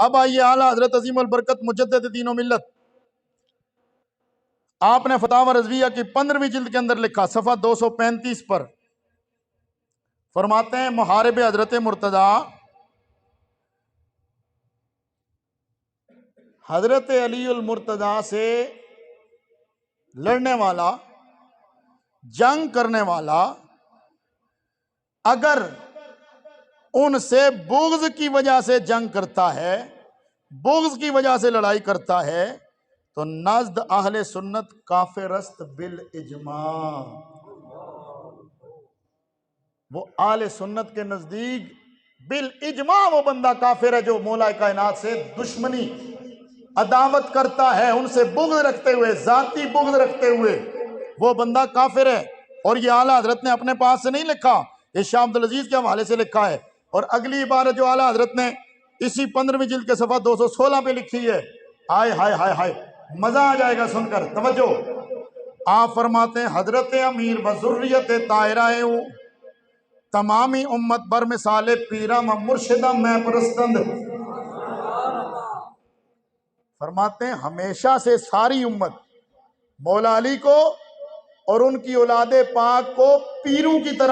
اب آئیے اعلیٰ حضرت عظیم البرکت مجدد دین و ملت، آپ نے فتاوی رضویہ کی 15ویں جلد کے اندر لکھا، صفحہ 235 پر فرماتے ہیں محارب حضرت مرتضیٰ حضرت علی المرتضیٰ سے لڑنے والا، جنگ کرنے والا، اگر ان سے بغض کی وجہ سے جنگ کرتا ہے، بغض کی وجہ سے لڑائی کرتا ہے، تو نزد اہل سنت کافر است بالاجماع۔ وہ اہل سنت کے نزدیک بالاجماع وہ بندہ کافر ہے جو مولا کائنات سے دشمنی، عداوت کرتا ہے، ان سے بغض رکھتے ہوئے، ذاتی بغض رکھتے ہوئے، وہ بندہ کافر ہے۔ اور یہ اعلیٰ حضرت نے اپنے پاس سے نہیں لکھا، یہ شاہ عبدالعزیز کے حوالے سے لکھا ہے۔ اور اگلی عبارت جو اعلیٰ حضرت نے اسی 15ویں جلد کے صفحہ 216 پہ لکھی ہے، ہائے ہائے ہائے ہائے، مزہ آ جائے گا سن کر، توجہ۔ آپ فرماتے ہیں حضرت امیر بذریت طاہرہ ہوں، تمامی امت بر مثال پیرم مرشدہ میں پرستند۔ فرماتے ہیں ہمیشہ سے ساری امت مولا علی کو اور ان کی اولاد پاک کو پیروں کی طرح